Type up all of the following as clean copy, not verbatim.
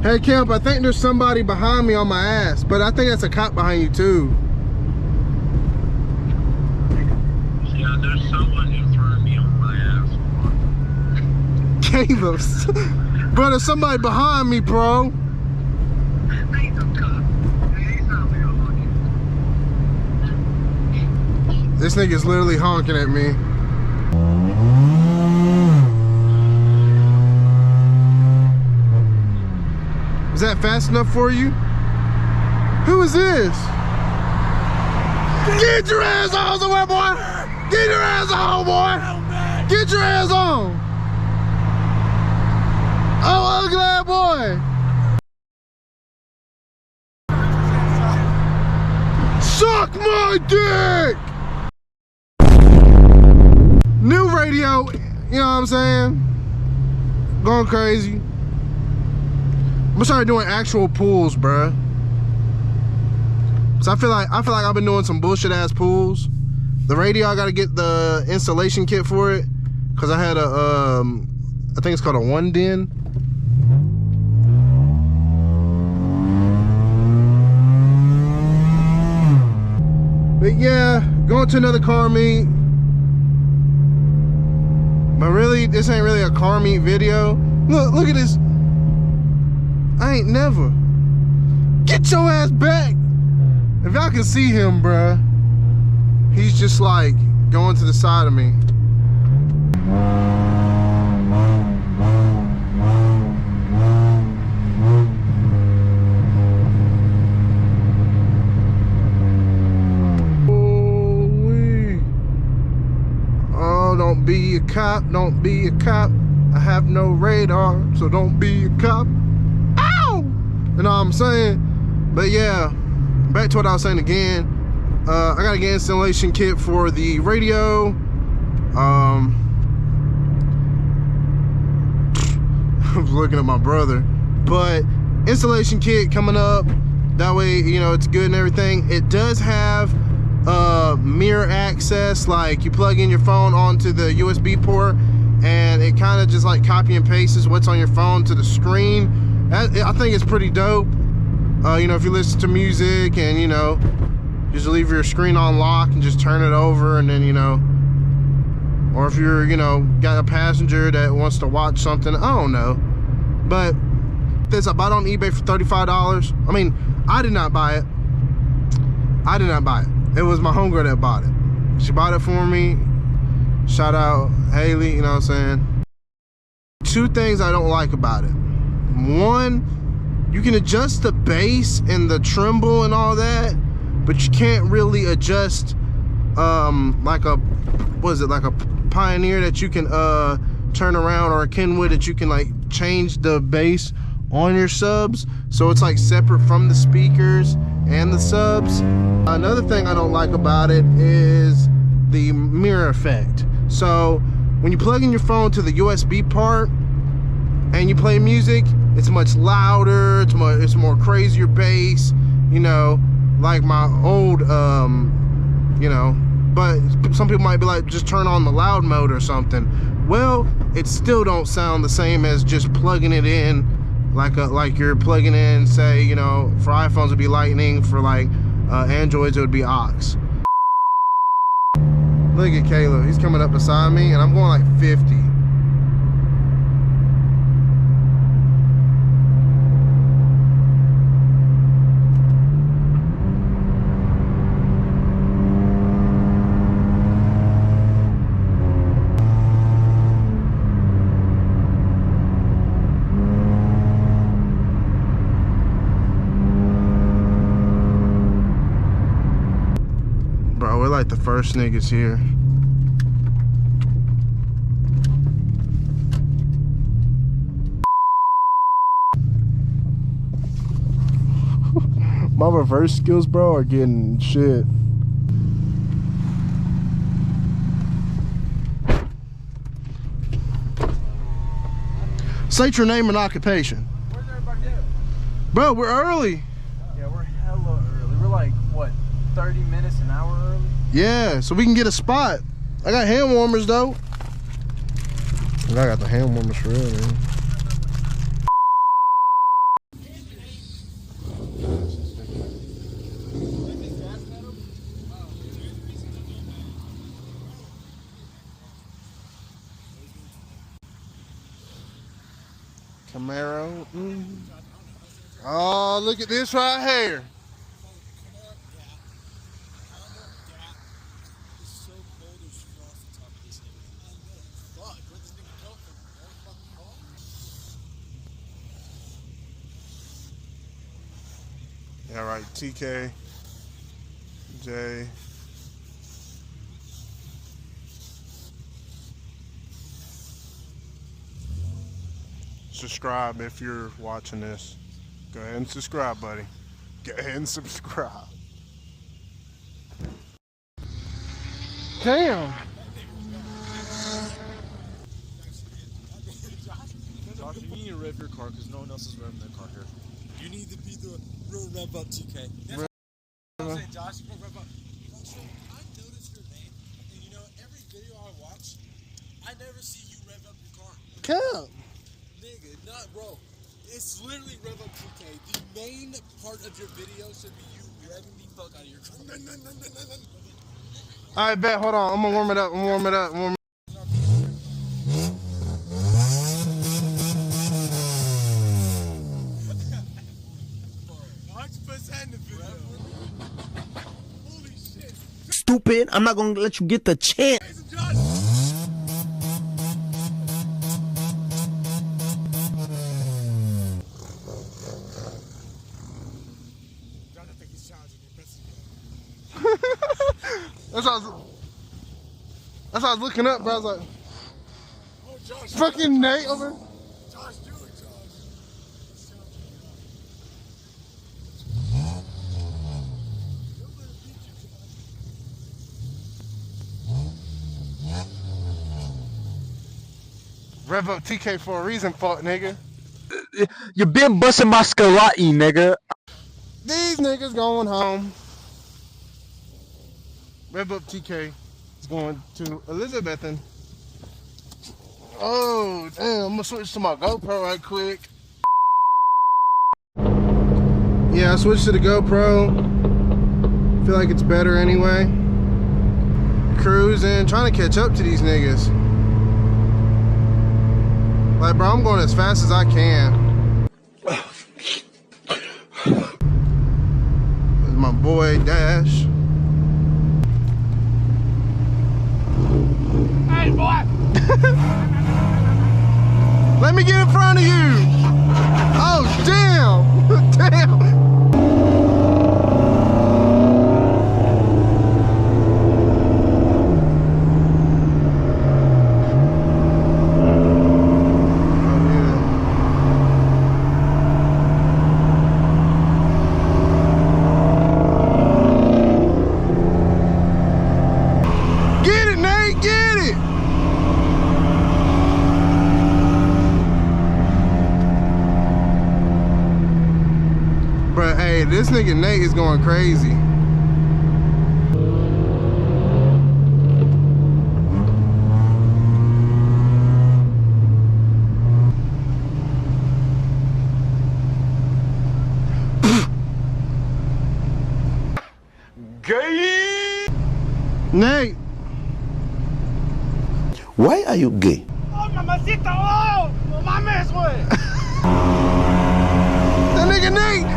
Hey, Camp, I think there's somebody behind me on my ass, but I think that's a cop behind you, too. Yeah, there's someone in front of me on my ass. Caleb. Bro, there's somebody behind me, bro. Ain't no cop. He's not real honking. This nigga's literally honking at me. Is that fast enough for you? Who is this? Get your ass on somewhere, boy! Get your ass on, boy! Get your ass on! Oh, ugly ass boy! Suck my dick! New radio, you know what I'm saying? Going crazy. I'm gonna start doing actual pulls, bruh. So I feel like I've been doing some bullshit ass pulls. The radio, I gotta get the installation kit for it, cause I had a I think it's called a 1-den. But yeah, going to another car meet. But really, this ain't really a car meet video. Look at this. I ain't never. Get your ass back. If y'all can see him, bruh, he's just like going to the side of me. Oh, don't be a cop, don't be a cop. I have no radar, so don't be a cop. You know what I'm saying? But yeah, back to what I was saying again. I gotta get installation kit for the radio. I was looking at my brother, but installation kit coming up. That way, you know, it's good and everything. It does have mirror access, like you plug in your phone onto the USB port, and it kind of just like copy and pastes what's on your phone to the screen. I think it's pretty dope. You know, if you listen to music and, you know, just leave your screen on lock and just turn it over, and then, you know, or if you're, you know, got a passenger that wants to watch something, I don't know. But this, I bought it on eBay for $35. I mean, I did not buy it. I did not buy it. It was my homegirl that bought it. She bought it for me. Shout out Haley, you know what I'm saying? Two things I don't like about it. One, you can adjust the bass and the tremble and all that, but you can't really adjust like a, what is it, like a Pioneer that you can turn around, or a Kenwood that you can like change the bass on your subs, so it's like separate from the speakers and the subs. Another thing I don't like about it is the mirror effect. So when you plug in your phone to the USB part and you play music, it's much louder, it's more crazier bass, you know, like my old, you know, but some people might be like, just turn on the loud mode or something. Well, it still don't sound the same as just plugging it in, like you're plugging in, say, you know, for iPhones it would be Lightning, for like Androids it would be aux. Look at Caleb, he's coming up beside me and I'm going like 50. Bro, we're like the first niggas here. My reverse skills, bro, are getting shit. State your name and occupation. Where's everybody at? Bro, we're early. Yeah, we're hella early. We're like, what, 30 minutes, an hour early? Yeah, so we can get a spot. I got hand warmers, though. I got the hand warmers for real, man. Camaro. Oh, look at this right here. Yeah, right. TK, J. Subscribe if you're watching this. Go ahead and subscribe, buddy. Go ahead and subscribe. Damn. Josh, you need to rev your car because no one else is revving their car here. You need to be the real rev up TK. That's what I'm saying, Josh. You rev up. So I noticed your name, and you know, every video I watch, I never see you rev up your car. Come. Nigga, not bro. It's literally rev up TK. The main part of your video should be you revving the fuck out of your car. All right, bet. Hold on. I'm gonna warm it up. Stupid, I'm not gonna let you get the chance. That's how I was looking up, bro. I was like, Oh, Josh, fucking Nate over. Josh, do it, Josh. Rev up TK for a reason, fuck nigga. You been busting my Scarlatti, nigga. These niggas going home. Rev up TK is going to Elizabethan. Oh, damn. I'm gonna switch to my GoPro right quick. Yeah, I switched to the GoPro. Feel like it's better anyway. Cruising, trying to catch up to these niggas. Like, bro, I'm going as fast as I can. There's my boy Dash. Hey, boy! Let me get in front of you. Oh, damn. Damn. Hey, this nigga Nate is going crazy. Gay! Nate! Why are you gay? Oh, mamacita! Oh! No mames, güey!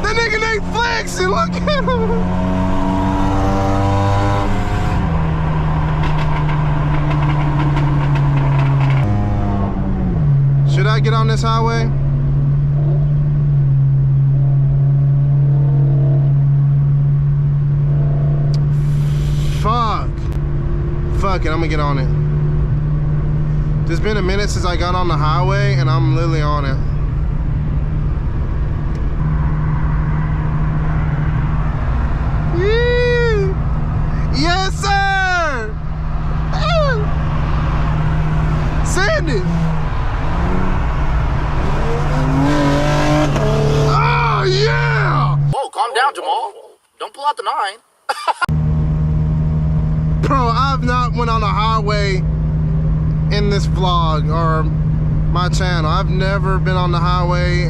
That nigga Nate flexing, look at him. Should I get on this highway? Fuck it, I'm gonna get on it. It's been a minute since I got on the highway and I'm literally on it. Yes, sir! Send it! Oh, yeah! Whoa, calm down, Jamal. Don't pull out the 9. Bro, I've not went on a highway in this vlog or my channel. I've never been on the highway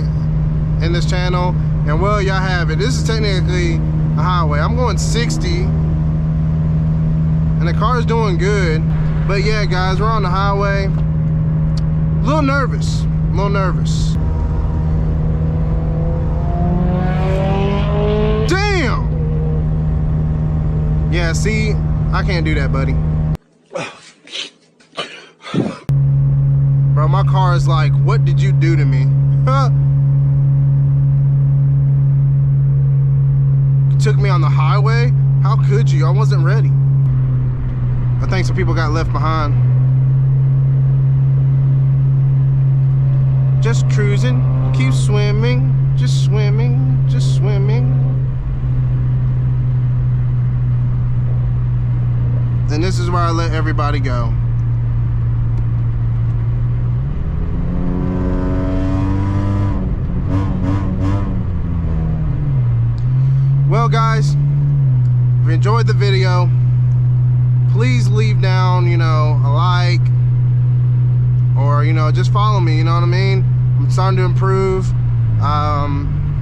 in this channel. And well, y'all have it. This is technically a highway. I'm going 60. And the car is doing good. But yeah, guys, we're on the highway. A little nervous. Yeah, see, I can't do that, buddy. Bro, my car is like, what did you do to me? You took me on the highway? How could you? I wasn't ready. I think some people got left behind. Just cruising, keep swimming, just swimming, just swimming. And this is where I let everybody go. Well, guys, if you enjoyed the video, please leave down, you know, a like, or, you know, just follow me, you know what I mean? I'm starting to improve.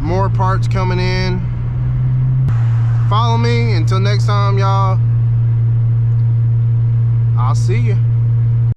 More parts coming in. Follow me. Until next time, y'all, I'll see you.